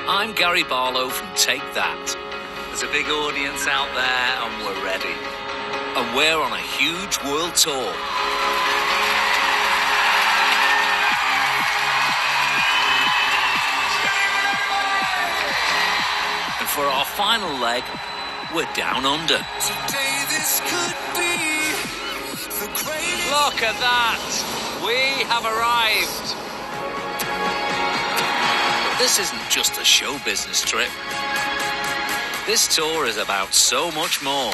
I'm Gary Barlow from Take That. There's a big audience out there and we're ready. And we're on a huge world tour. And for our final leg, we're down under. Today this could be the greatest. Look at that! We have arrived. But this isn't just a show business trip. This tour is about so much more.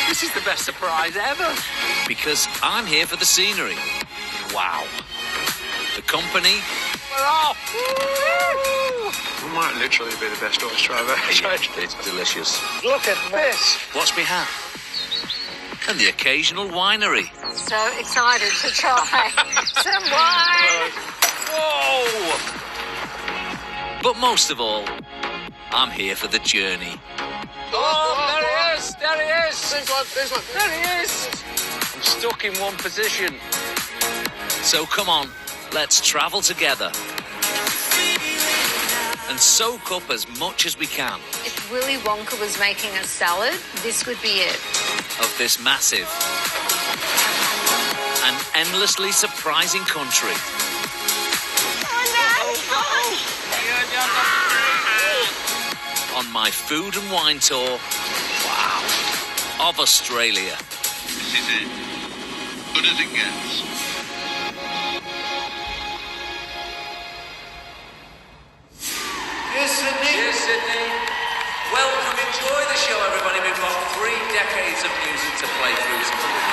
This is the best surprise ever. Because I'm here for the scenery. Wow. The company. We're off! We might literally be the best oyster I've ever tried. It's delicious. Look at this. What's behind? And the occasional winery. So excited to try some wine. Whoa! But most of all, I'm here for the journey. Oh, there he is! There he is! There he is! I'm stuck in one position. So come on, let's travel together. And soak up as much as we can. If Willy Wonka was making a salad, this would be it. Of this massive and endlessly surprising country. On my food and wine tour, wow, of Australia. This is it. Good as it gets. Cheers, Sydney. Cheers, Sydney. Welcome, enjoy the show, everybody. We've got 3 decades of music to play through tonight.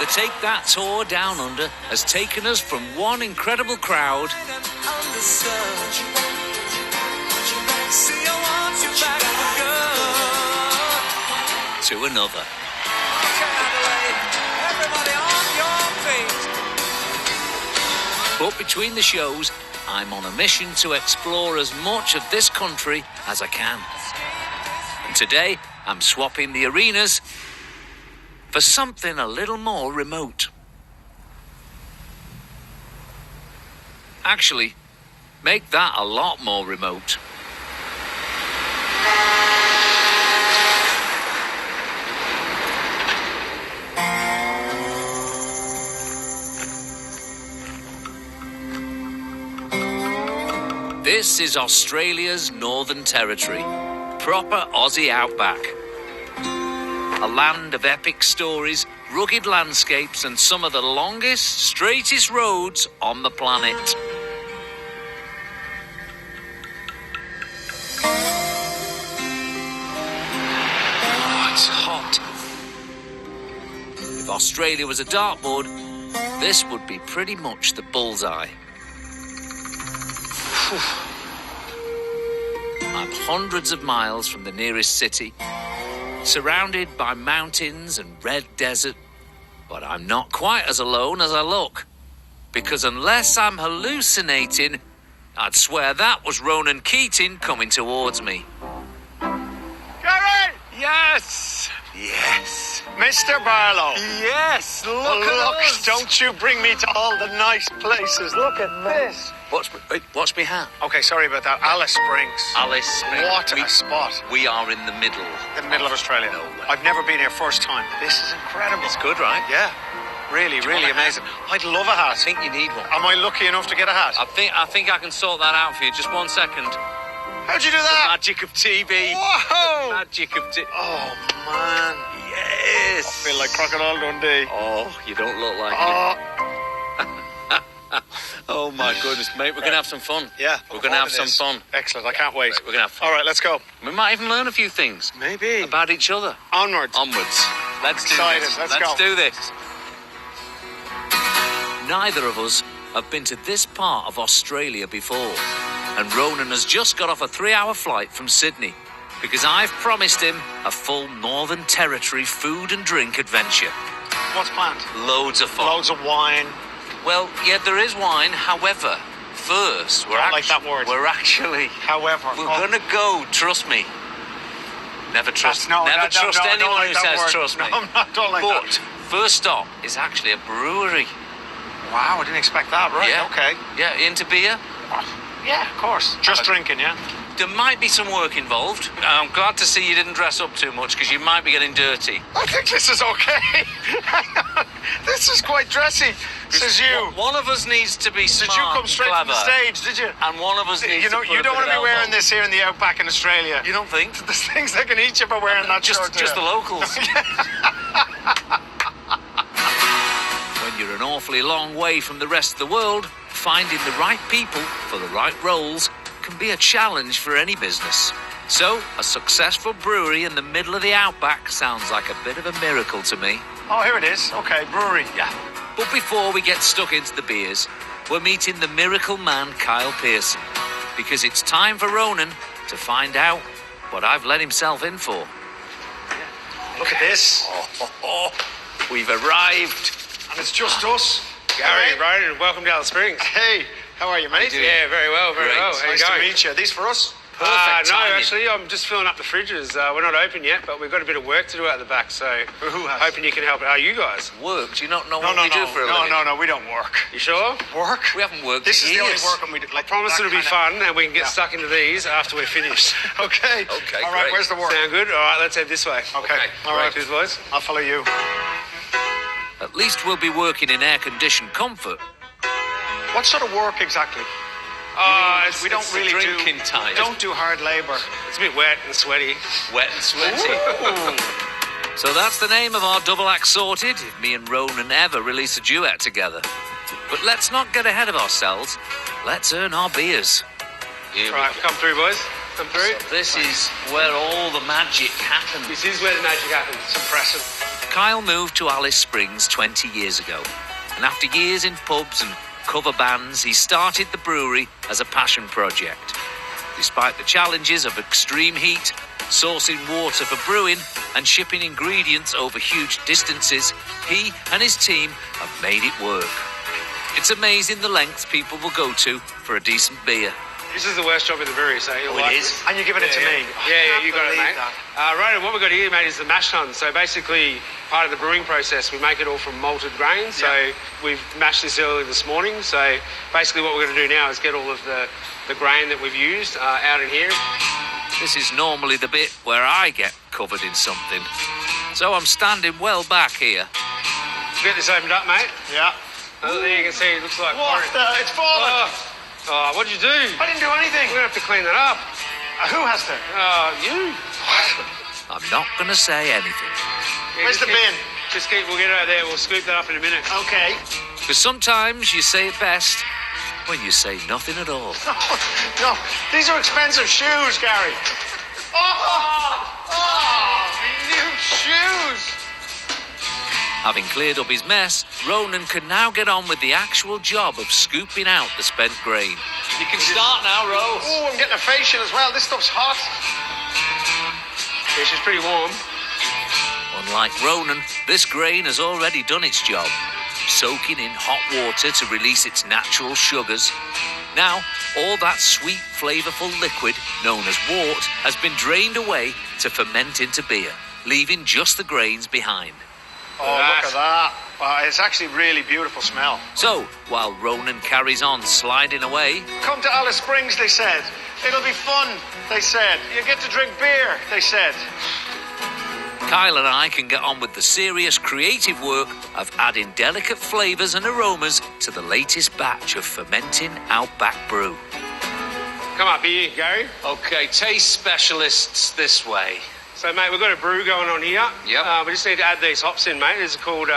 The Take That tour down under has taken us from one incredible crowd to another. But between the shows, I'm on a mission to explore as much of this country as I can. And today, I'm swapping the arenas for something a little more remote. Actually, make that a lot more remote. This is Australia's Northern Territory, proper Aussie outback. A land of epic stories, rugged landscapes, and some of the longest, straightest roads on the planet. Oh, it's hot. If Australia was a dartboard, this would be pretty much the bullseye. I'm hundreds of miles from the nearest city, surrounded by mountains and red desert, but I'm not quite as alone as I look, because unless I'm hallucinating, I'd swear that was Ronan Keating coming towards me. Gary! Yes! Yes. Mr. Barlow. Yes! Look Look, at us! don't you bring me to all the nice places. Look at this. What's behind? Okay, sorry about that. Alice Springs. Alice Springs. What a spot. We are in the middle. In the middle of Australia. I've never been here first time. This is incredible. It's good, right? Yeah. Really, really want a amazing. I'd love a hat. I think you need one. Am I lucky enough to get a hat? I think I can sort that out for you. Just 1 second. How'd you do that? Magic of TV. Whoa! Magic of TV. Oh, man. Yes. I feel like Crocodile Dundee. Oh, you don't look like Oh, it. Oh, my goodness, mate. We're going to have some fun. yeah. We're going to have some this. fun. Excellent. I can't wait. We're going to have fun. All right, let's go. We might even learn a few things Maybe. about each other. Onwards. Onwards. Let's do Excited. this. Let's go. do this. Neither of us have been to this part of Australia before. And Ronan has just got off a 3-hour flight from Sydney because I've promised him a full Northern Territory food and drink adventure. What's planned? Loads of fun. Loads of wine. Well, yeah, there is wine. However, first, we're Don't like that word. We're actually... However. We're going to go, trust me. Never trust No, never no, trust no, I don't anyone like who that says word. trust me. No, I don't like but that. first stop is actually a brewery. Wow, I didn't expect that. Right, Yeah. okay. Yeah, into beer? Yeah, of course. Just drinking, yeah? There might be some work involved. I'm glad to see you didn't dress up too much because you might be getting dirty. I think this is okay. This is quite dressy. Says you. One of us needs to be smart. Did you come straight and from the clever, stage, did you? and one of us needs You know, to put you a don't bit want to of be wearing elbow. this here in the outback in Australia. You don't think? There's things that can eat you by wearing that shirt. Just the there. locals. When you're an awfully long way from the rest of the world, finding the right people for the right roles can be a challenge for any business. So, a successful brewery in the middle of the outback sounds like a bit of a miracle to me. Oh, here it is. Okay, brewery. Yeah. But before we get stuck into the beers, we're meeting the miracle man Kyle Pearson, because it's time for Ronan to find out what I've let himself in for. Look at this. We've arrived. And it's just us. Gary, Hey. Ronan, welcome to Alice Springs. Hey, how are you, mate? doing? Yeah, very well, very Great. well. How Nice you to going? meet you. Are these for us? Perfect No, timing. actually, I'm just filling up the fridges. We're not open yet, but we've got a bit of work to do out the back, so Who has? hoping you can help. You guys? Work? Do you not know No, what no, we do no. for a No, living? no, no, we don't work. You sure? Work? We haven't worked This in is the only years. work we do. Like, Promise that it'll be kinda- fun, and we can get Yeah. stuck into these after we're finished. Okay. Okay, All right, great. where's the work? Sound good? All right, let's head this way. Okay. All right. Cheers, boys. I'll follow you. At least we'll be working in air-conditioned comfort. What sort of work exactly? It's, we don't it's really drinking do. time. Don't do hard labour. It's a bit wet and sweaty. Wet and sweaty. So that's the name of our double act sorted, if me and Ronan ever release a duet together. But let's not get ahead of ourselves. Let's earn our beers. Here Right, come through, boys. Come through. This is where all the magic happens. This is where the magic happens. It's impressive. Kyle moved to Alice Springs 20 years ago. And after years in pubs and cover bands, he started the brewery as a passion project. Despite the challenges of extreme heat, sourcing water for brewing, and shipping ingredients over huge distances, he and his team have made it work. It's amazing the lengths people will go to for a decent beer. This is the worst job in the brewery, so you'll like it. And you're giving it to me. Yeah, you got it, believe mate. that. Right, what we've got here, mate, is the mash tun. So basically, part of the brewing process, we make it all from malted grain. So we've mashed this early this morning. So basically what we're going to do now is get all of the grain that we've used out in here. This is normally the bit where I get covered in something. So I'm standing well back here. Get this opened up, mate. Yeah. There you can see it looks like What? porridge. It's fallen. Oh, what'd you do? I didn't do anything. We're going to have to clean that up. Who has to? You. I'm not going to say anything. Yeah, Where's just the keep- bin? Just keep, we'll get it out there. We'll scoop that up in a minute. Okay. Because sometimes you say it best when you say nothing at all. No, these are expensive shoes, Gary. New shoes. Having cleared up his mess, Ronan can now get on with the actual job of scooping out the spent grain. You can start now, Rose. Oh, I'm getting a facial as well. This stuff's hot. Yeah, she's pretty warm. Unlike Ronan, this grain has already done its job, soaking in hot water to release its natural sugars. Now, all that sweet, flavourful liquid, known as wort, has been drained away to ferment into beer, leaving just the grains behind. Oh, look at that. Wow, it's actually really beautiful smell. So, while Ronan carries on sliding away, Come to Alice Springs, they said. It'll be fun, they said. You get to drink beer, they said. Kyle and I can get on with the serious creative work of adding delicate flavours and aromas to the latest batch of fermenting Outback brew. Come up here, Gary. Okay, taste specialists this way. So, mate, we've got a brew going on here. Yep. We just need to add these hops in, mate. These are called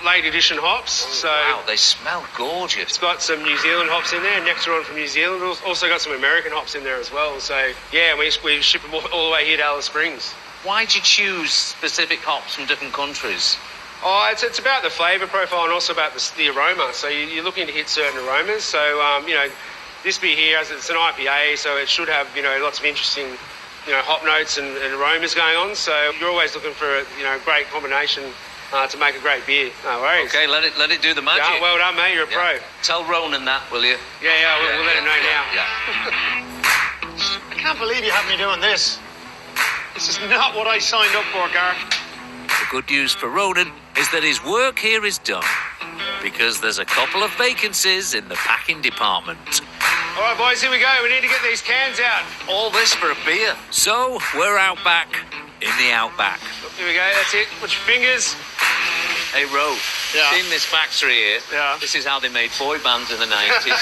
late edition hops. So Wow, they smell gorgeous. it's got some New Zealand hops in there, Nectaron from New Zealand. Also got some American hops in there as well. So, yeah, we ship them all the way here to Alice Springs. Why'd you choose specific hops from different countries? Oh, it's about the flavour profile and also about the aroma. So you're looking to hit certain aromas. So, this beer here, it's an IPA, so it should have, lots of interesting, hop notes and aromas going on. So you're always looking for a, great combination to make a great beer. No worries. Okay, let it do the magic. Yeah, well done, mate. You're a pro. Tell Ronan that, will you? Yeah, we'll let him know now. Yeah. I can't believe you have me doing this. This is not what I signed up for, Gar. The good news for Ronan is that his work here is done, because there's a couple of vacancies in the packing department. All right, boys, here we go. We need to get these cans out. All this for a beer. So, we're out back in the outback. Here we go. That's it. Put your fingers. Hey, Ro, Yeah. seen this factory here? Yeah. This is how they made boy bands in the 90s.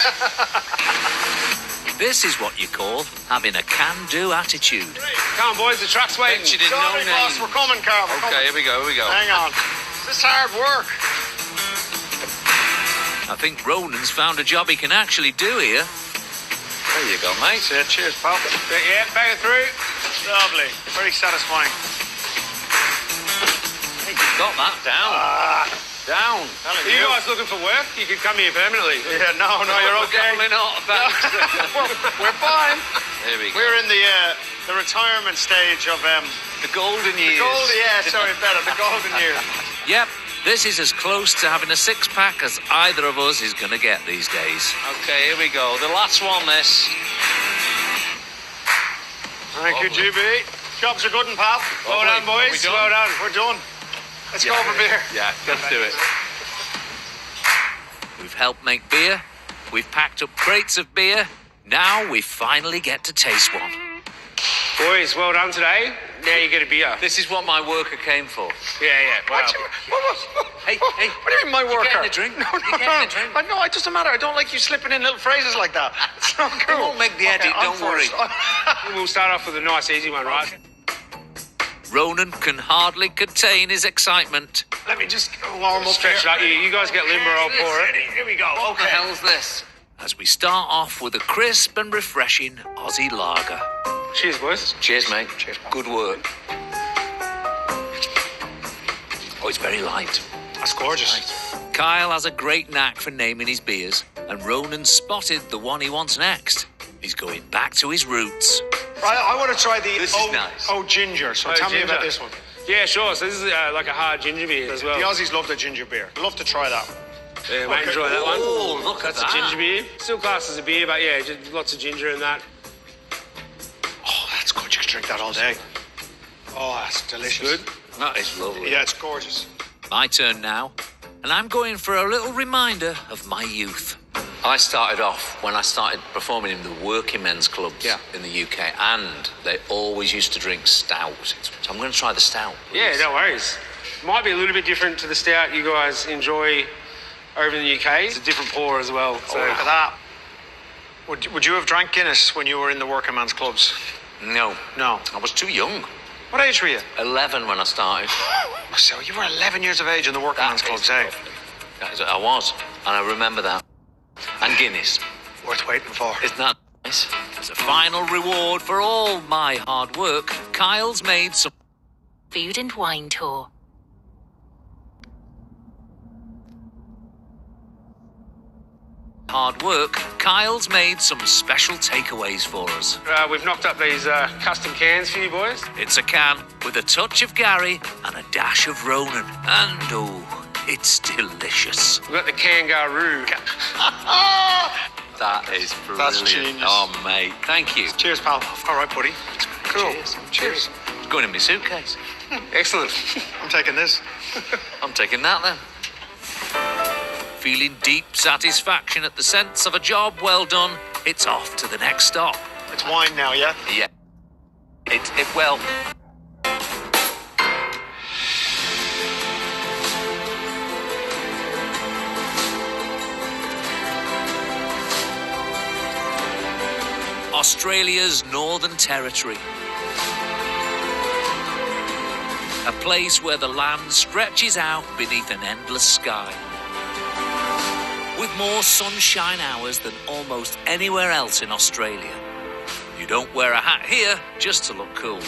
This is what you call having a can-do attitude. Come on, boys. The truck's waiting. Bet you didn't Sorry, know boss, names. we're coming, Carl. We're coming. Here we go. Hang on. This is hard work. I think Ronan's found a job he can actually do here. There you go, mate. Yeah, cheers, pal. Yeah, bang it through. Lovely. Very satisfying. Hey, you got that down. Down. Are you guys looking for work? You could come here permanently. Yeah, no, you're okay. Definitely not. Thanks. We're fine. There we go. We're in the retirement stage of The golden years. the golden years. Yep, this is as close to having a six-pack as either of us is going to get these days. Okay, here we go. The last one, this. Thank you, GB. Jobs are good, pal. Well done, boys. we done? Well done. We're done. Let's go for beer. Yeah, let's do it. We've helped make beer. We've packed up crates of beer. Now we finally get to taste one. Boys, well done today. Now you get a beer. This is what my worker came for. Yeah. Wow. Hey. What do you mean, my worker? getting a drink? No. You getting a drink? No, it doesn't matter. I don't like you slipping in little phrases like that. It's not cool. won't make the edit, I'm don't worry. first. We'll start off with a nice, easy one, right? Ronan can hardly contain his excitement. Let me just warm up Stretch it here. up. You guys get limber, I'll pour it. Here we go. What the Okay. hell's this? As we start off with a crisp and refreshing Aussie lager. Cheers, boys. Cheers, mate. Good work. Oh, it's very light. That's gorgeous. Kyle has a great knack for naming his beers, and Ronan spotted the one he wants next. He's going back to his roots. Right, I want to try the This is nice. ginger. So Oh, tell me ginger. about this one. Yeah, sure. So this is like a hard ginger beer as well. The Aussies love the ginger beer. I'd love to try that. Yeah, mate, enjoy that one. Oh, look at That's that. a ginger beer. Still classed as a beer, but yeah, just lots of ginger in that. Oh, that's good. You could drink that all day. Oh, that's delicious. Good. That is lovely. Yeah, it's gorgeous. My turn now, and I'm going for a little reminder of my youth. I started off when I started performing in the working men's clubs in the UK, and they always used to drink stout. So I'm going to try the stout. Yeah, no worries. Might be a little bit different to the stout you guys enjoy over in the UK. It's a different pour as well. So Look at that. Would you have drank Guinness when you were in the working man's clubs? No, No. I was too young. What age were you? 11 when I started. So you were 11 years of age in the working man's clubs, eh? I was, and I remember that. And Guinness. Worth waiting for. Isn't that nice? As a final reward for all my hard work, Kyle's made some Food and Wine Tour. Kyle's made some special takeaways for us. we've knocked up these custom cans for you boys. It's a can with a touch of Gary and a dash of Ronan. And oh, it's delicious. We've got the kangaroo. That is brilliant. That's genius. Oh, mate, thank you. Cheers, pal. All right, buddy. Cool. Cheers. It's going in my suitcase. Excellent. I'm taking this. I'm taking that then. Feeling deep satisfaction at the sense of a job well done, it's off to the next stop. It's wine now, yeah? Yeah. Well. Australia's Northern Territory. A place where the land stretches out beneath an endless sky. With more sunshine hours than almost anywhere else in Australia. You don't wear a hat here just to look cool.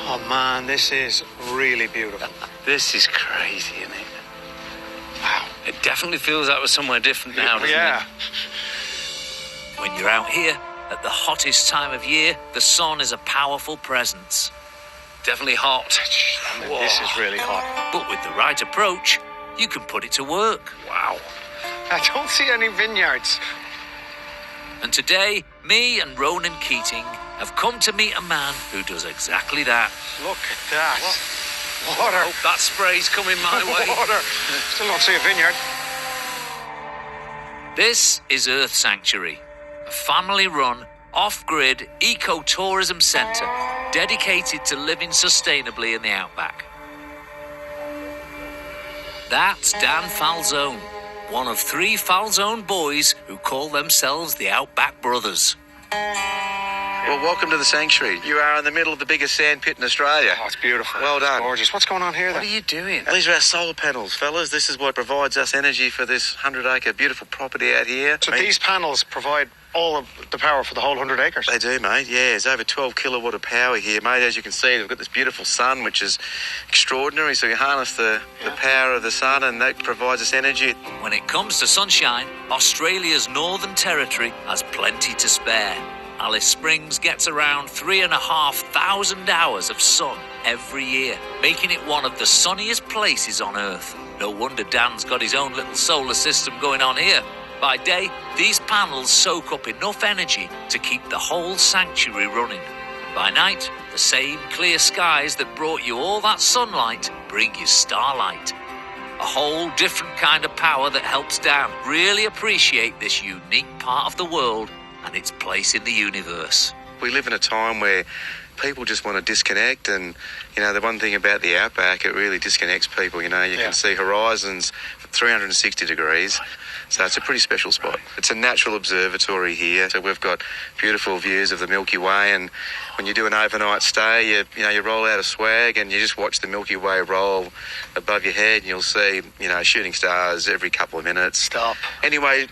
Oh, man, this is really beautiful. This is crazy, isn't it? Wow. It definitely feels like we're somewhere different now, doesn't Yeah. it? When you're out here, at the hottest time of year, the sun is a powerful presence. Definitely hot. This is really hot. But with the right approach, you can put it to work. Wow. I don't see any vineyards. And today, me and Ronan Keating have come to meet a man who does exactly that. Look at that. Water. Oh, that spray's coming my way. Water. Still don't see a vineyard. This is Earth Sanctuary, a family-run, off-grid eco-tourism centre dedicated to living sustainably in the outback. That's Dan Falzone, one of 3 Falzone boys who call themselves the Outback Brothers. Well, welcome to the sanctuary. You are in the middle of the biggest sand pit in Australia. Oh, it's beautiful. Well done. It's gorgeous. What's going on here, What then? are you doing? These are our solar panels, fellas. This is what provides us energy for this 100-acre beautiful property out here. So these panels provide all of the power for the whole 100 acres? They do, mate. Yeah, there's over 12 kilowatt of power here, mate. As you can see, we've got this beautiful sun, which is extraordinary. So we harness the power of the sun, and that provides us energy. When it comes to sunshine, Australia's Northern Territory has plenty to spare. Alice Springs gets around 3,500 hours of sun every year, making it one of the sunniest places on Earth. No wonder Dan's got his own little solar system going on here. By day, these panels soak up enough energy to keep the whole sanctuary running. And by night, the same clear skies that brought you all that sunlight bring you starlight. A whole different kind of power that helps Dan really appreciate this unique part of the world and its place in the universe. We live in a time where people just want to disconnect, and, you know, the one thing about the outback, it really disconnects people. You know, you can see horizons 360 degrees. So it's a pretty special spot. It's a natural observatory here. So we've got beautiful views of the Milky Way, and when you do an overnight stay, you roll out a swag and you just watch the Milky Way roll above your head, and you'll see, shooting stars every couple of minutes. Stop. Anyway,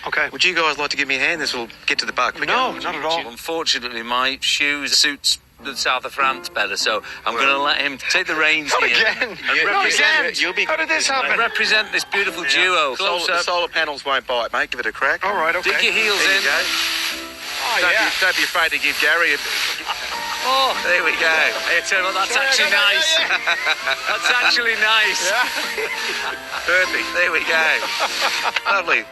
Okay. would you guys like to give me a hand? This will get to the bar quicker. No, not at all. Unfortunately, my shoes suits the south of France better, so I'm going to let him take the reins Not here. again. And Not represent, again. How did this happen? represent this beautiful duo. Close The up. solar panels won't bite, mate. Give it a crack. All right, okay. Dig your heels There in. you go. Oh, Don't be afraid to give Gary a... Oh, There we go. hey, Turtle, that's actually nice. That's actually nice. Perfect. There we go. Lovely.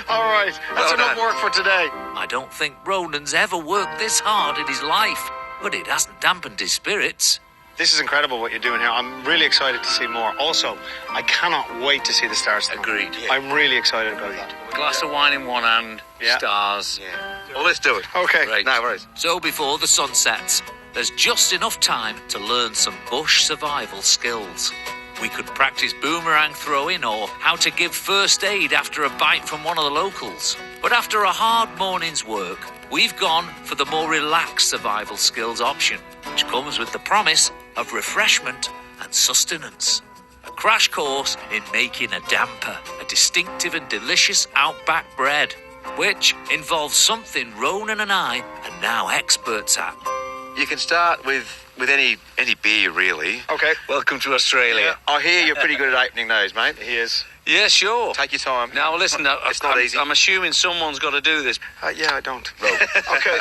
All right. That's Well enough done. work for today. I don't think Ronan's ever worked this hard in his life, but it hasn't dampened his spirits. This is incredible what you're doing here. I'm really excited to see more. Also, I cannot wait to see the stars. tonight. Agreed. I'm really excited about that. Glass of wine in one hand, Yeah. stars. Yeah. Well, let's do it. Okay. Great. No worries. So before the sun sets, there's just enough time to learn some bush survival skills. We could practice boomerang throwing or how to give first aid after a bite from one of the locals. But after a hard morning's work, we've gone for the more relaxed survival skills option, which comes with the promise of refreshment and sustenance. A crash course in making a damper, a distinctive and delicious outback bread, which involves something Ronan and I are now experts at. You can start with any beer, really. Okay. Welcome to Australia. I hear you're pretty good at opening those, mate. He is. Yeah, sure. Take your time. Now listen, It's not easy. I'm assuming someone's got to do this. Yeah, I don't. Okay.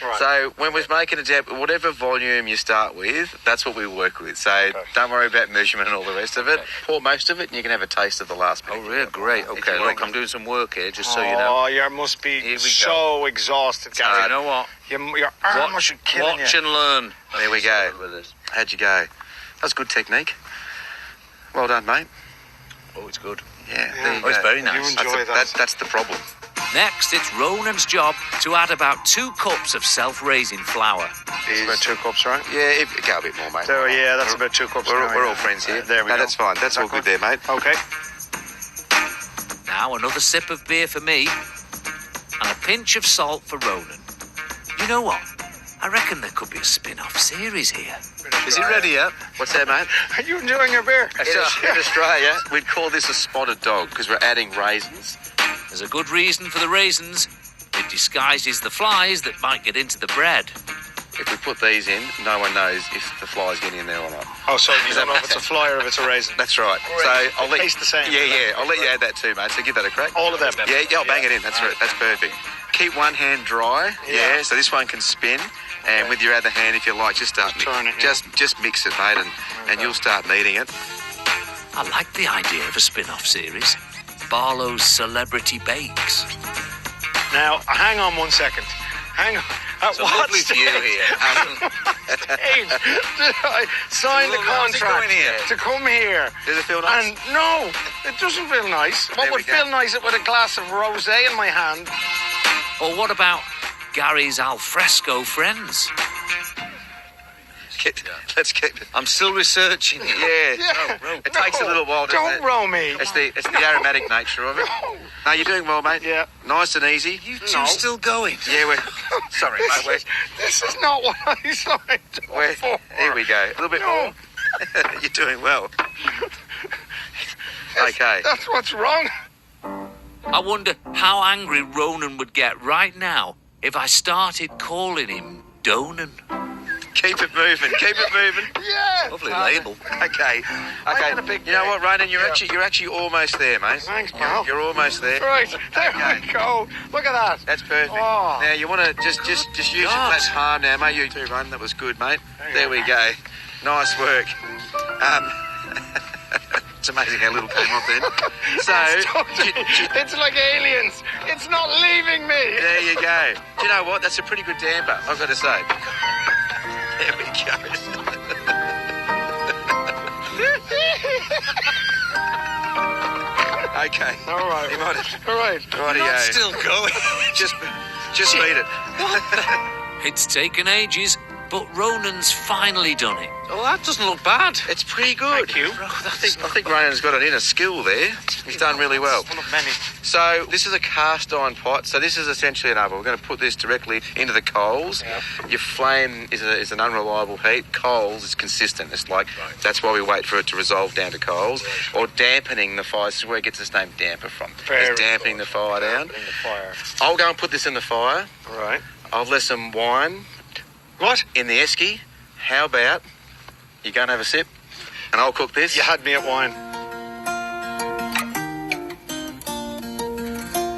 Right. So when we're making a jab, whatever volume you start with, that's what we work with. So don't worry about measurement and all the rest of it. Pour most of it, and you can have a taste of the last bit. Oh, really? Great. If Okay, you look, want. I'm doing some work here, just so you know. Oh, you must be Here we so exhausted, So Gary. you know what? Your arm must be killing Watch you. and learn. There we go. With this. How'd you go? That's good technique. Well done, mate. Oh, it's good. Yeah, there you Oh, it's go. very You nice. enjoy That's the problem. Next, it's Ronan's job to add about 2 cups of self-raising flour. It's about 2 cups, right? Yeah, go a bit more, mate. So, yeah, that's about 2 cups. We're, now, we're yeah. all friends here. There we No, go. that's fine. That's all good there, mate. Okay. Now another sip of beer for me, and a pinch of salt for Ronan. You know what? I reckon there could be a spin-off series here. Is it ready yet? What's that, mate? Are you enjoying your beer? In Australia, we'd call this a spotted dog because we're adding raisins. There's a good reason for the raisins. It disguises the flies that might get into the bread. If we put these in, no one knows if the fly's getting in there or not. Oh, so you Does don't that know if it's a fly or if it's a raisin. That's right. So I'll let Tastes the same. Yeah. I'll let you add that too, mate. So give that a crack. All of them. Yeah, I'll bang it in. That's right. That's perfect. Keep one hand dry. Yeah. Yeah. So this one can spin, and with your other hand, if you like, just start turn it, yeah. Just mix it, mate, and you'll start kneading it. I like the idea of a spin-off series. Barlow's Celebrity Bakes. Now, hang on 1 second. Hang on. At what Lovely stage? view here. Stage did I sign the How's it contract going here? to come here? Does it feel nice? And no, it doesn't feel nice. What There we would go. feel nice with a glass of rosé in my hand? Or what about Gary's alfresco friends? Let's keep it. I'm still researching. Yeah. It takes a little while, doesn't it? Don't roll me. It's the aromatic nature of it. No, you're doing well, mate. Yeah. Nice and easy. You two still going? Yeah, we're... Sorry, mate. This is not what I signed up for. Here we go. A little bit more. You're doing well. Okay. That's what's wrong. I wonder how angry Ronan would get right now if I started calling him Donan. Keep it moving. Keep it moving. Yeah. Lovely label. Okay. had a big You know day. what, Ronan? You're Yeah. actually almost there, mate. Thanks, pal. You're almost there. Right, there Okay. we go. Look at that. That's perfect. Oh. Now you want to just use your flat palm now, mate. You too, Ronan. That was good, mate. There we go. Nice work. It's amazing how little came off then. So, It's like aliens. It's not leaving me. there you go. Do you know what? That's a pretty good damper, I've got to say. There we go. Okay. All right. You might have... All right. Rightio. Still going. Just beat it. It's taken ages, but Ronan's finally done it. Well, that doesn't look bad. It's pretty good. Thank you. I think Ronan's got an inner skill there. He's done really well. One of many. So this is a cast iron pot. So this is essentially an oven. We're going to put this directly into the coals. Yeah. Your flame is an unreliable heat. Coals is consistent. It's like that's why we wait for it to resolve down to coals. Or dampening the fire. This is where it gets its name damper from. Very It's dampening the fire down. Dampening the fire. I'll go and put this in the fire. Right. I'll let some wine What? in the esky. How about you go and have a sip, and I'll cook this. You had me at wine.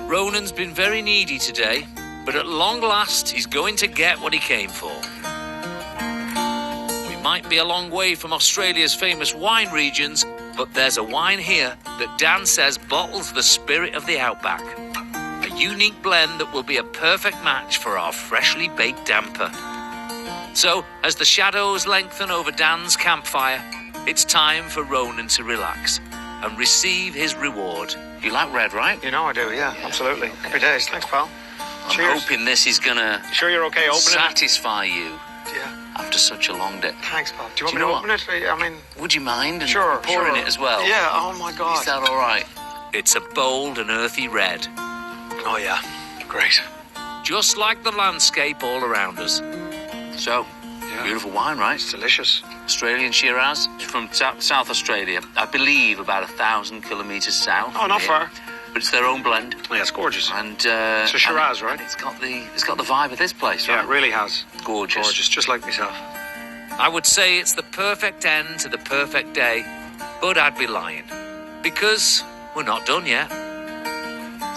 Ronan's been very needy today, but at long last he's going to get what he came for. We might be a long way from Australia's famous wine regions, but there's a wine here that Dan says bottles the spirit of the outback. A unique blend that will be a perfect match for our freshly baked damper. So, as the shadows lengthen over Dan's campfire, it's time for Ronan to relax and receive his reward. You like red, right? You know I do, yeah, absolutely. Happy days. Thanks, pal. I'm Cheers. hoping this is gonna Sure you're okay opening satisfy you it? Yeah. after such a long day. Thanks, pal. Do you want Do me you to know open it? I mean, Would you mind? And sure. pouring sure. it as well. Yeah, oh my God. Is that all right? It's a bold and earthy red, Oh, yeah. Great. just like the landscape all around us. So, beautiful wine, right? It's delicious. Australian Shiraz from South Australia. I believe about 1,000 kilometres south. Oh, not from far. here. But it's their own blend. Yeah, it's gorgeous. And It's a Shiraz, and right? It's got the vibe of this place, Yeah, right? it really has. Gorgeous. Gorgeous, just like myself. I would say it's the perfect end to the perfect day, but I'd be lying. Because we're not done yet.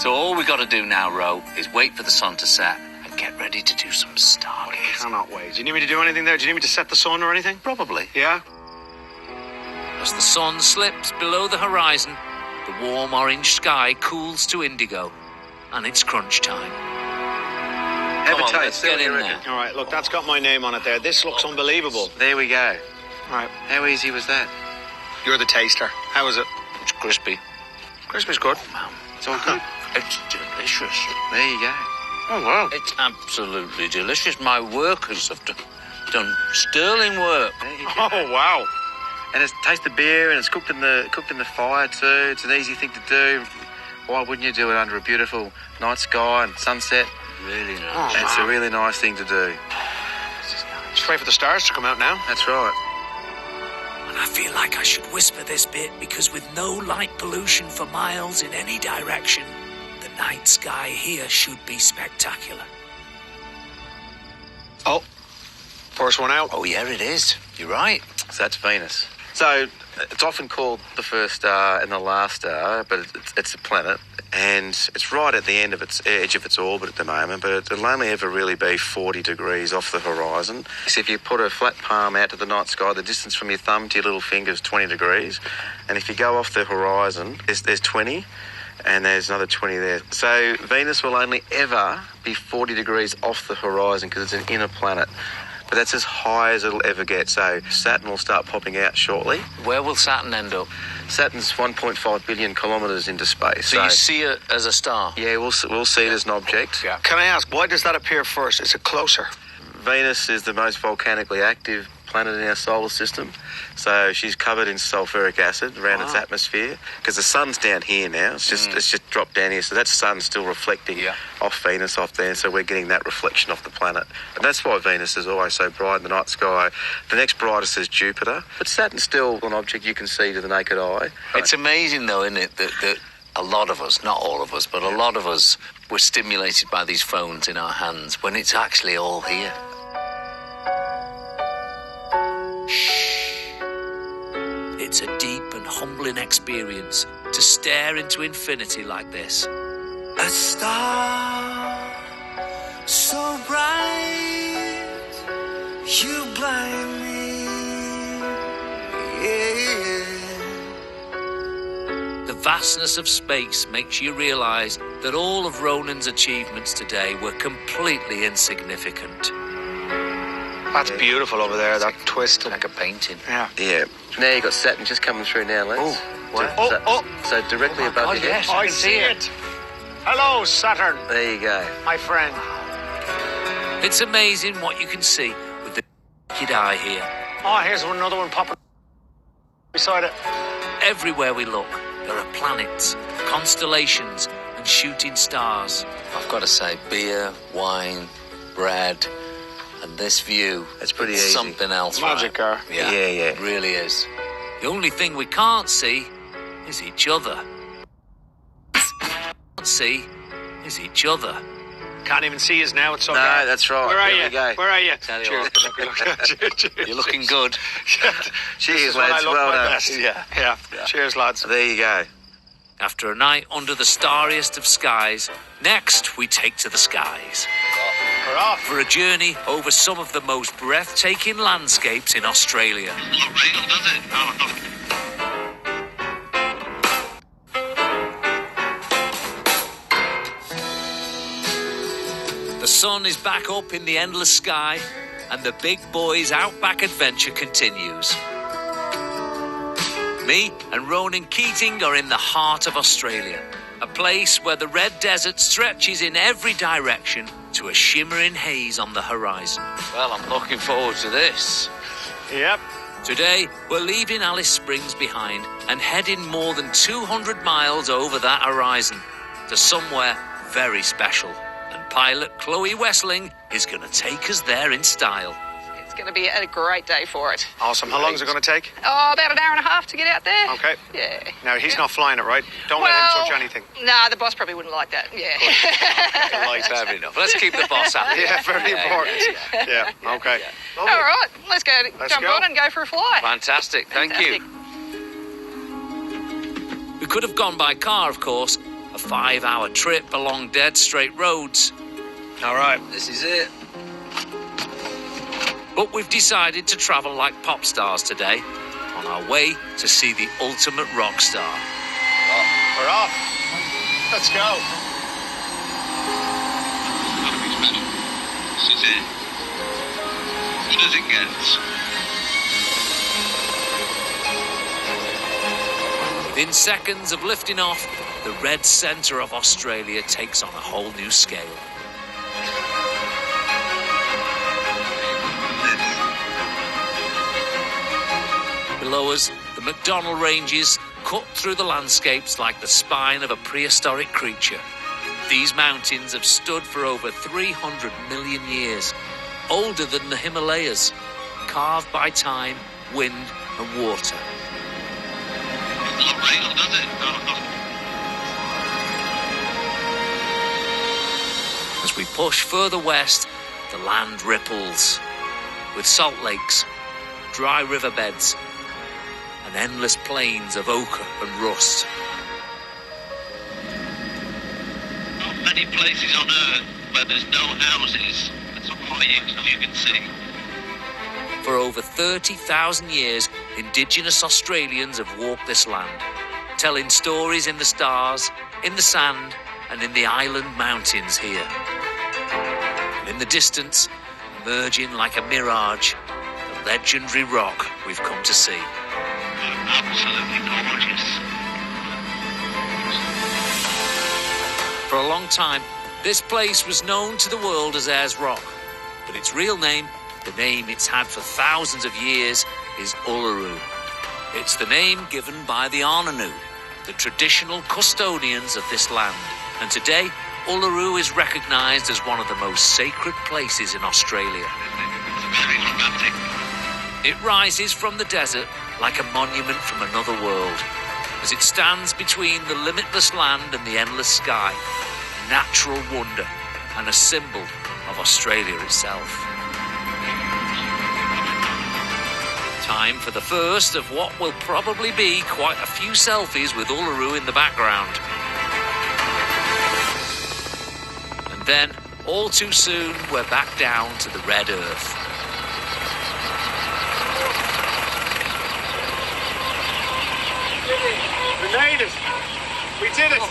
So all we got to do now, Ro, is wait for the sun to set and get ready to do some stargazing. Cannot wait. Do you need me to do anything there? Do you need me to set the sun or anything? Probably. Yeah? As the sun slips below the horizon, the warm orange sky cools to indigo, and it's crunch time. Have Come a on, taste. let's See get what you in reckon. there. All right, look, that's got my name on it there. This looks unbelievable. There we go. Right. How easy was that? You're the taster. How is it? It's crispy. Crispy's good. It's all good. It's delicious. There you go. Oh, wow. It's absolutely delicious. My workers have done sterling work. There you go. Oh, wow. And it's taste the beer, and it's cooked in the fire too. It's an easy thing to do. Why wouldn't you do it under a beautiful night sky and sunset? Really nice. Oh, It's wow. a really nice thing to do. Just wait for the stars to come out now. That's right. And I feel like I should whisper this bit because with no light pollution for miles in any direction, the night sky here should be spectacular. Oh, first one out. Oh, yeah, it is. You're right. So that's Venus. So it's often called the first star and the last star, but it's a planet, and it's right at the end of its edge of its orbit at the moment, but it'll only ever really be 40 degrees off the horizon. So if you put a flat palm out to the night sky, the distance from your thumb to your little finger is 20 degrees, and if you go off the horizon, there's 20, and there's another 20 there. So Venus will only ever be 40 degrees off the horizon because it's an inner planet. but that's as high as it'll ever get. So Saturn will start popping out shortly. Where will Saturn end up? Saturn's 1.5 billion kilometres into space. So you see it as a star? Yeah, we'll see it as an object. Yeah. Can I ask, why does that appear first? Is it closer? Venus is the most volcanically active planet in our solar system, so she's covered in sulfuric acid around its atmosphere, because the sun's down here now. It's just dropped down here, so that sun's still reflecting off Venus off there, so we're getting that reflection off the planet, and that's why Venus is always so bright in the night sky. The next brightest is Jupiter, but Saturn's still an object you can see to the naked eye. It's amazing though, isn't it, that a lot of us, not all of us, but a lot of us were stimulated by these phones in our hands when it's actually all here. It's a deep and humbling experience to stare into infinity like this. A star so bright, you blind me. Yeah. The vastness of space makes you realise that all of Ronan's achievements today were completely insignificant. That's beautiful over there, that twist. Like a painting. Yeah. Yeah. Now you've got Saturn just coming through now, lads. So directly above your head. yes. I see it. Hello, Saturn, There you go. my friend. It's amazing what you can see with the naked eye here. Oh, here's another one popping beside it. Everywhere we look, there are planets, constellations, and shooting stars. I've got to say, beer, wine, bread, and this view. That's pretty it's easy. something else, Magic right? car. Yeah, Yeah. it really is. The only thing we can't see is each other. Can't see is each other. Can't even see us now, it's so No, dark. that's right. Where are There you? we go. Where are you? Tell you Cheers. what. Cheers. You're looking good. This Cheers, is when I lads. look Well my done. best. Yeah. Cheers, lads. There you go. After a night under the starriest of skies, next we take to the skies We're off. for a journey over some of the most breathtaking landscapes in Australia. Not real, does it? No, not. The sun is back up in the endless sky, and the big boys' outback adventure continues. Me and Ronan Keating are in the heart of Australia, a place where the red desert stretches in every direction to a shimmering haze on the horizon. Well, I'm looking forward to this. Yep. Today, we're leaving Alice Springs behind and heading more than 200 miles over that horizon to somewhere very special. And pilot Chloe Wessling is going to take us there in style. It's going to be a great day for it. Awesome. How long is it going to take? Oh, about an hour and a half to get out there. Okay. Yeah. Now, he's not flying it, right? Don't let him touch anything. Nah, the boss probably wouldn't like that. Yeah. Fair enough. Let's keep the boss happy. Yeah, very important. Yeah, okay. All right, let's go. Jump go. on and go for a fly. Fantastic. Thank you. We could have gone by car, of course. A 5-hour trip along dead straight roads. All right. This is it. But we've decided to travel like pop stars today, on our way to see the ultimate rock star. We're off. Let's go. Gotta be special. This is it. Good as it gets. Within seconds of lifting off, the red centre of Australia takes on a whole new scale. Below us, the McDonnell Ranges cut through the landscapes like the spine of a prehistoric creature. These mountains have stood for over 300 million years, older than the Himalayas, carved by time, wind and water. It's not real, does it? No, not. As we push further west, the land ripples, with salt lakes, dry riverbeds, and endless plains of ochre and rust. Not many places on Earth where there's no houses. That's all you can see. For over 30,000 years, Indigenous Australians have walked this land, telling stories in the stars, in the sand, and in the island mountains here. And in the distance, emerging like a mirage, the legendary rock we've come to see. Absolutely gorgeous. For a long time, this place was known to the world as Ayers Rock, but its real name, the name it's had for thousands of years, is Uluru. It's the name given by the Arnonu, the traditional custodians of this land, and today Uluru is recognised as one of the most sacred places in Australia. It's very romantic. It rises from the desert like a monument from another world, as it stands between the limitless land and the endless sky, a natural wonder and a symbol of Australia itself. Time for the first of what will probably be quite a few selfies with Uluru in the background. And then, all too soon, we're back down to the red earth. We made it. We did it.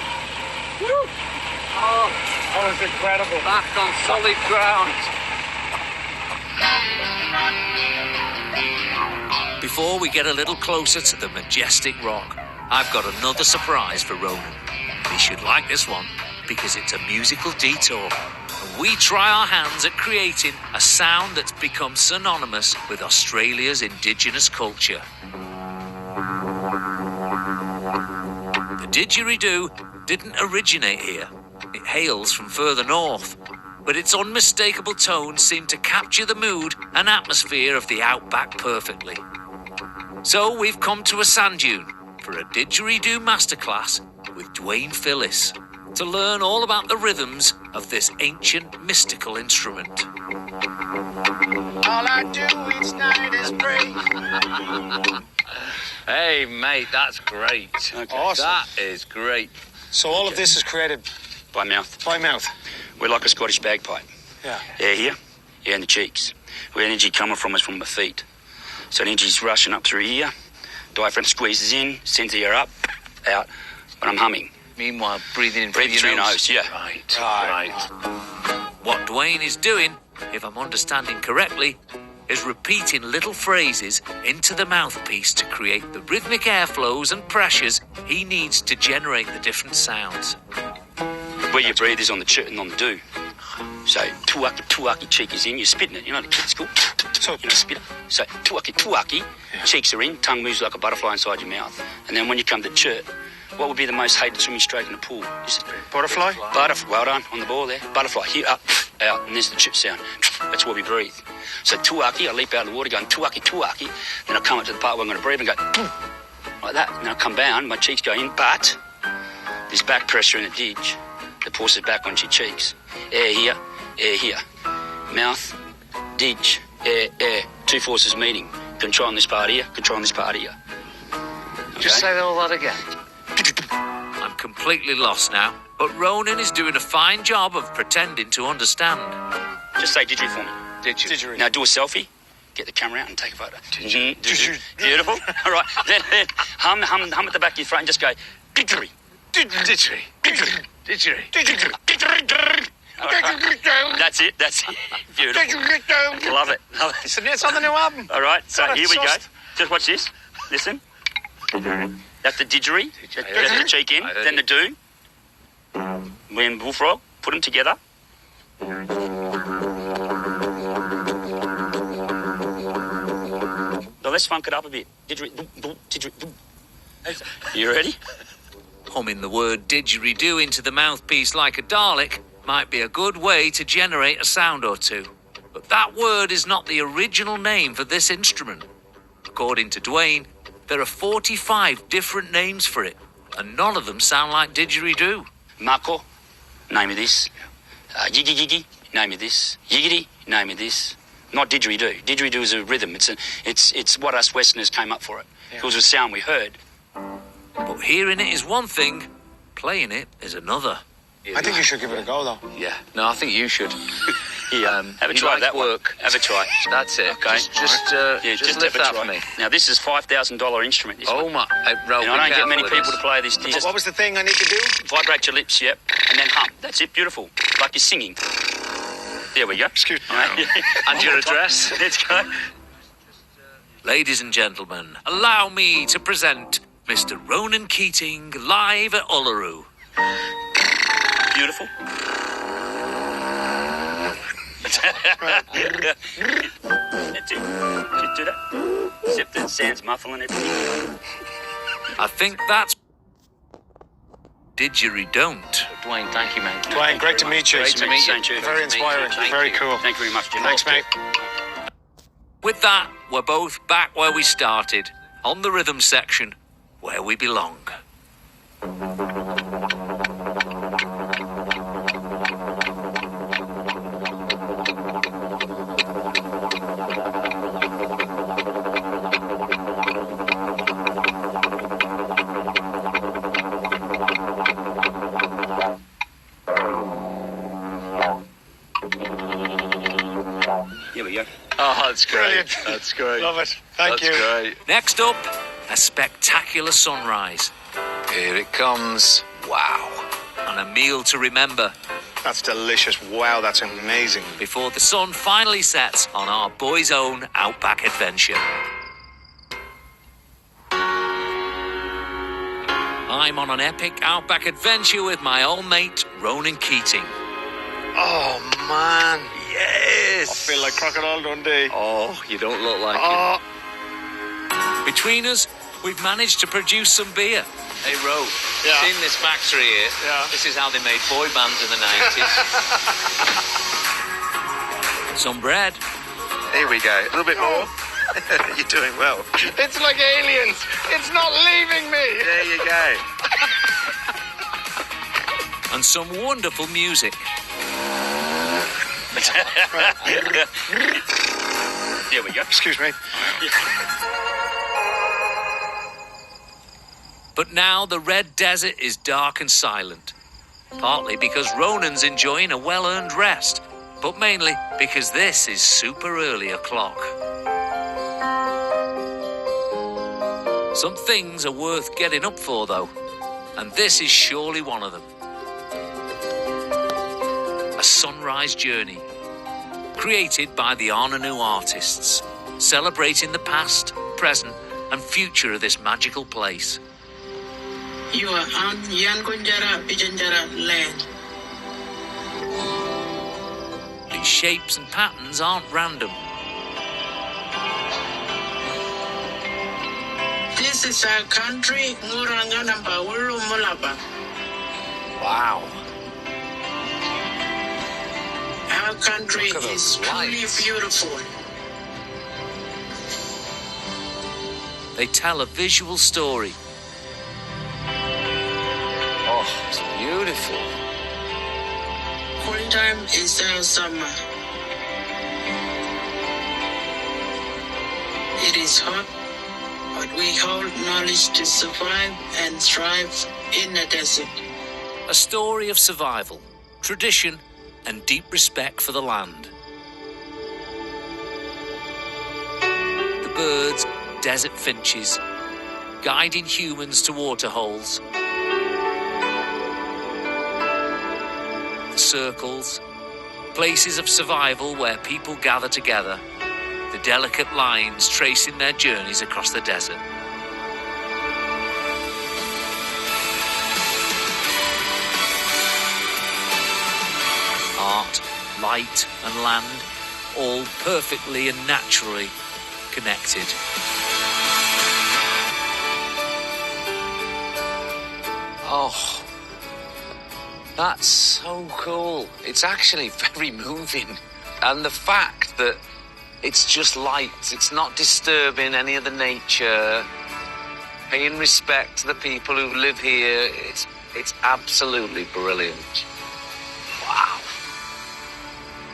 Oh, that was incredible. Back on solid ground. Before we get a little closer to the majestic rock, I've got another surprise for Ronan. He should like this one because it's a musical detour. And we try our hands at creating a sound that's become synonymous with Australia's indigenous culture. The didgeridoo didn't originate here. It hails from further north, but its unmistakable tones seem to capture the mood and atmosphere of the outback perfectly. So we've come to a sand dune for a didgeridoo masterclass with Dwayne Phillis to learn all about the rhythms of this ancient mystical instrument. All I do each night is pray. Hey, mate, that's great. Okay. Awesome. That is great. So all of this is created By mouth. by mouth. We're like a Scottish bagpipe. Yeah. Air here, air in the cheeks. Where energy coming from is from the feet. So the energy's rushing up through here. Diaphragm squeezes in, sends the air up, out. When I'm humming. Meanwhile, breathing in Breathe through your nose, yeah. Right. What Dwayne is doing, if I'm understanding correctly, is repeating little phrases into the mouthpiece to create the rhythmic airflows and pressures he needs to generate the different sounds. Where you breathe is on the chit and on the do. So, tuaki, cheek is in, you're spitting it. You know, the kids school. So, Spit it. So, tuaki, cheeks are in, tongue moves like a butterfly inside your mouth. And then when you come to chit, what would be the most hated swimming stroke in the pool? butterfly. Butterfly, well done, on the ball there. Butterfly, here, up, out, and there's the chip sound. That's where we breathe. So tuaki, I leap out of the water going tuaki, then I come up to the part where I'm going to breathe and go like that. And then I come down, my cheeks go in, but there's back pressure in the didge that forces back onto your cheeks. Air here. Mouth, didge, air. Two forces meeting. Controlling this part here, controlling this part here. Okay? Just say all that again. I'm completely lost now, but Ronan is doing a fine job of pretending to understand. Just say didgeridoo for me. Didgeridoo. Now do a selfie. Get the camera out and take a photo. Didgeridoo. Beautiful. All right. Then hum at the back of your throat and just go didgeridoo. Didgeridoo. Didgeridoo. Didgeridoo. Didgeridoo. That's it. Beautiful. Love it. It's on the new album. All right. So Oh, here we go. sauced. Just watch this. Listen. That's the didgeridoo. That's the cheek in. Then the do. When bullfrog. Put them together. Now let's funk it up a bit. Didgeridoo. You ready? Humming the word didgeridoo into the mouthpiece like a Dalek might be a good way to generate a sound or two. But that word is not the original name for this instrument. According to Dwayne, there are 45 different names for it, and none of them sound like didgeridoo. Mako, name of this. Yiggy yiggy, name of this. Yiggity, name of this. Not didgeridoo. Didgeridoo is a rhythm. It's what us Westerners came up for it. It was a sound we heard. But hearing it is one thing, playing it is another. I think you should give it a go, though. Yeah. No, I think you should. Here, have a you try like that work. one. Have a try. That's it. Okay. Just Just lift have a that try. for me. Now this is $5,000 instrument. This Oh one. my! Ro, And be I don't get careful many with people this. to play this. Just What was the thing I need to do? vibrate your lips, yep, and then hum. That's it. Beautiful. Like you're singing. There we go. Excuse me. And your address? Let's go. Ladies and gentlemen, allow me to present Mr. Ronan Keating live at Uluru. Beautiful. That's it. Just do that. Except the sound's muffling everything. I think that's didgeridoo. Dwayne, thank you, mate. Dwayne, great to meet you. Great to meet you. Thank you. Very inspiring. Thank Very you. cool. Thank you very much, Jim. Thanks, mate. With that, we're both back where we started, on the rhythm section, where we belong. Here we go. Oh, that's great. Brilliant. That's great. Love it. Thank you. That's great. Next up, a spectacular sunrise Here it comes. Wow. and a meal to remember That's delicious. Wow, that's amazing. before the sun finally sets on our boys' own outback adventure. I'm on an epic outback adventure with my old mate, Ronan Keating. Oh, man. Yes. I feel like Crocodile Dundee. Oh, you don't look like Oh, Between us, we've managed to produce some beer. it. Hey, Ro. Yeah. Seen this factory here? Yeah. This is how they made boy bands in the 90s. Some bread. Here we go. A little bit more. You're doing well. it's like aliens. It's not leaving me. There you go. And some wonderful music. There we go. Excuse me. But now the Red Desert is dark and silent. Partly because Ronan's enjoying a well-earned rest, but mainly because this is super early o'clock. Some things are worth getting up for, though, and this is surely one of them. A sunrise journey, created by the Arnanu artists, celebrating the past, present, and future of this magical place. You are on Yangonjara Bijanjara land. These shapes and patterns aren't random. This is our country, Nguranganamba Mulaba. Wow. Our country Look at is those truly lights. beautiful. They tell a visual story. Oh, it's beautiful. Cool time is our summer. It is hot, but we hold knowledge to survive and thrive in the desert. A story of survival, tradition, and deep respect for the land. The birds, desert finches, guiding humans to waterholes. The circles, places of survival where people gather together. The delicate lines tracing their journeys across the desert. Art, light, and land, all perfectly and naturally connected. Oh, that's so cool. It's actually very moving. And the fact that it's just light, it's not disturbing any of the nature, paying respect to the people who live here, it's absolutely brilliant. Wow.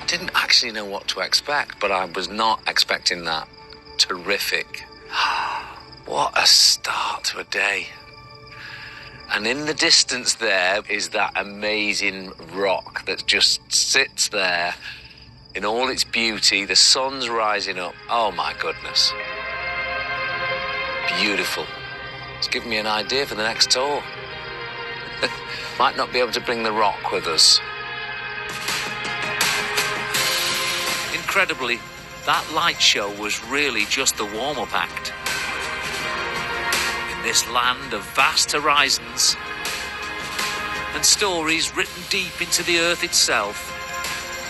I didn't actually know what to expect, but I was not expecting that. Terrific. What a start to a day. And in the distance there is that amazing rock that just sits there in all its beauty. The sun's rising up. Oh, my goodness. Beautiful. It's given me an idea for the next tour. Might not be able to bring the rock with us. incredibly, that light show was really just the warm-up act. In this land of vast horizons and stories written deep into the earth itself,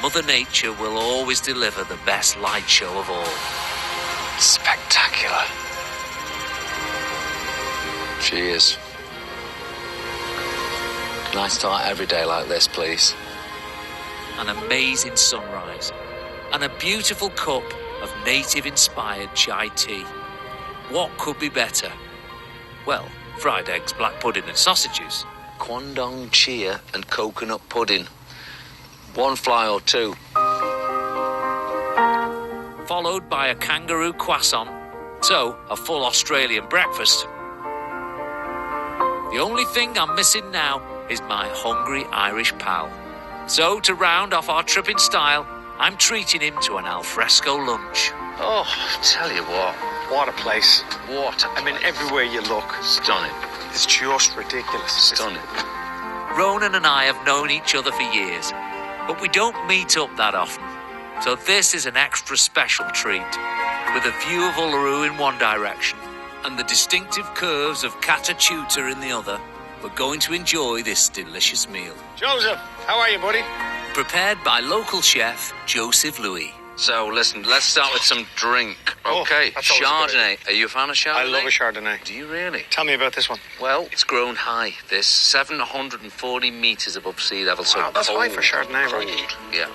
Mother Nature will always deliver the best light show of all. Spectacular. Cheers. Can I start every day like this, please? An amazing sunrise, and a beautiful cup of native-inspired chai tea. What could be better? Well, fried eggs, black pudding and sausages. Kwandong chia and coconut pudding. One fly or two. Followed by a kangaroo croissant, so a full Australian breakfast. The only thing I'm missing now is my hungry Irish pal. So, to round off our trip in style, I'm treating him to an alfresco lunch. Oh, tell you what a place. What? I mean, everywhere you look. Stunning. It's just ridiculous. Stunning. Ronan and I have known each other for years, but we don't meet up that often. So this is an extra special treat, with a view of Uluru in one direction and the distinctive curves of Catachuta in the other. We're going to enjoy this delicious meal. Joseph, how are you, buddy? Prepared by local chef Joseph Louis. So, listen, let's start with some drink. Okay, that's always a good Chardonnay. Are you a fan of Chardonnay? I love a Chardonnay. Do you really? Tell me about this one. Well, it's grown high. This 740 metres above sea level. Wow, So that's cold, high for Chardonnay, right? cold. Yeah.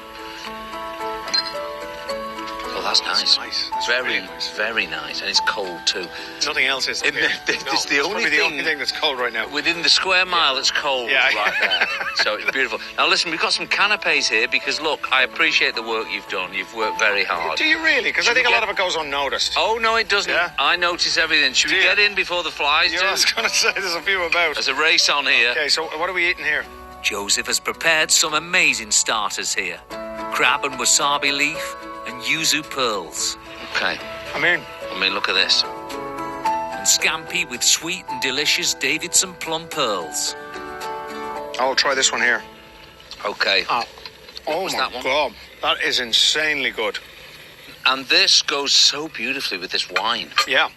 Oh, that's nice. That's Very, really nice. very nice. And it's cold too. Nothing else is. It's the only probably the thing- only thing that's cold right now. Within the square mile, it's cold Yeah. right there. So it's beautiful. Now, listen, we've got some canapes here because, look, I appreciate the work you've done. You've worked very hard. Do you really? Because I Should think we a lot get- of it goes unnoticed. Oh, no, it doesn't. Yeah? I notice everything. Should we Do you? get in before the flies Yeah, do? I was going to say there's a few about. There's a race on here. Okay, so what are we eating here? Joseph has prepared some amazing starters here. Crab and wasabi leaf and yuzu pearls. Okay. I'm in. I mean, look at this. And scampi with sweet and delicious Davidson plum pearls. I'll try this one here. Okay. Oh was my that one? God, that is insanely good. And this goes so beautifully with this wine. Yeah.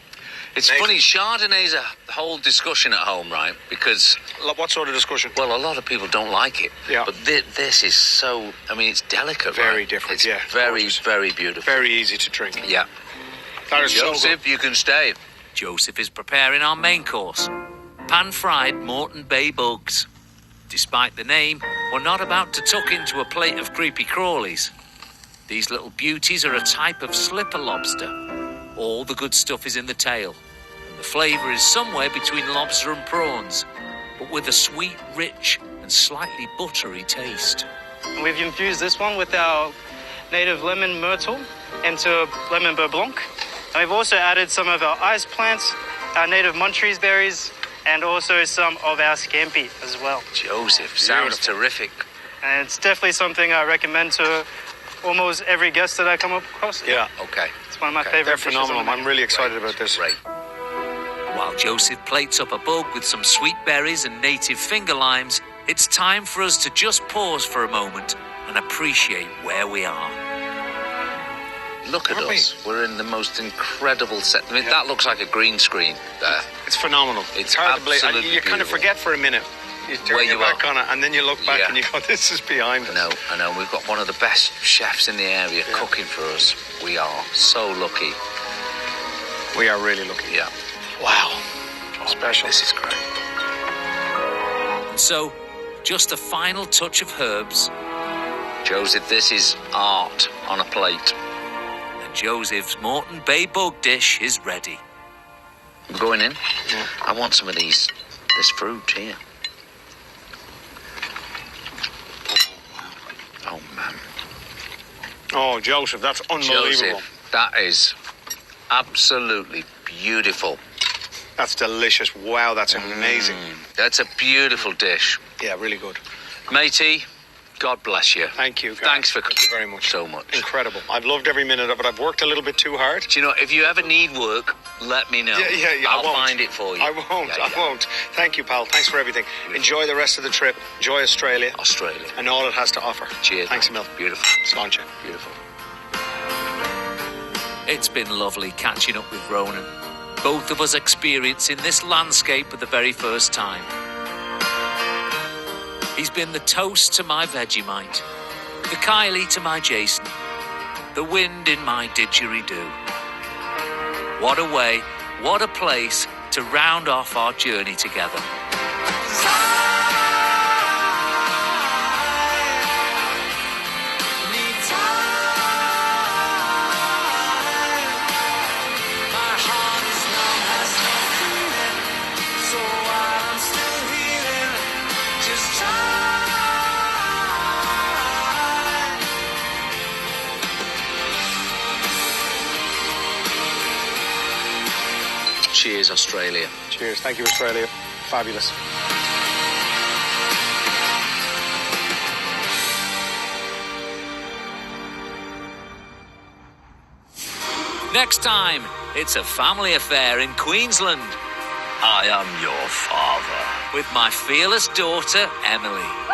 It's Amazing. funny, Chardonnay's a whole discussion at home, right? Because, What sort of discussion? well, a lot of people don't like it. Yeah. But this is so, I mean, it's delicate, Very right? different, It's yeah. very, Gorgeous. very beautiful. Very easy to drink. Yeah. That is so good. Joseph, you can stay. Joseph is preparing our main course. Pan-fried Moreton Bay bugs. Despite the name, we're not about to tuck into a plate of creepy crawlies. These little beauties are a type of slipper lobster. All the good stuff is in the tail, and the flavour is somewhere between lobster and prawns, but with a sweet, rich, and slightly buttery taste. We've infused this one with our native lemon myrtle into lemon beurre blanc. And we've also added some of our ice plants, our native Montrese berries, and also some of our scampi as well. Joseph, sounds terrific. And it's definitely something I recommend to almost every guest that I come across. Yeah. Okay. It's one of my Okay. favorite They're dishes phenomenal. on the I'm menu. really excited about this. Great. While Joseph plates up a bug with some sweet berries and native finger limes, it's time for us to just pause for a moment and appreciate where we are. Look at Aren't we? us. We're in the most incredible set. I mean, that looks like a green screen there. It's phenomenal. It's hard to believe. absolutely You kind of beautiful. forget for a minute. You turn Where your you back are. on it, and then you look back Yeah. and you go, "This is behind us." I know. We've got one of the best chefs in the area cooking for us. We are so lucky. We are really lucky. Yeah. Wow. Special. This is great. And so, just a final touch of herbs, Joseph, this is art on a plate. and Joseph's Moreton Bay bug dish is ready. I'm going in. I want some of this fruit here. Oh, man. Oh, Joseph, that's unbelievable. Joseph, that is absolutely beautiful. That's delicious. Wow, that's amazing. That's a beautiful dish. Yeah, really good. Matey, God bless you. Thank you. Gareth. Thanks for Thank you very much. so much. Incredible. I've loved every minute of it. I've worked a little bit too hard. Do you know, if you ever need work, let me know. Yeah. I'll I won't. find it for you. I won't. Yeah, I won't. Thank you, pal. Thanks for everything. Enjoy the rest of the trip. Enjoy Australia Australia. and all it has to offer. Cheers. Thanks a mil. Beautiful. Sláinte. Beautiful. It's been lovely catching up with Ronan. Both of us experiencing this landscape for the very first time. He's been the toast to my Vegemite, the Kylie to my Jason, the wind in my didgeridoo. What a way, what a place to round off our journey together. Cheers, Australia. Cheers. Thank you, Australia. Fabulous. Next time, it's a family affair in Queensland. I am your father. With my fearless daughter, Emily.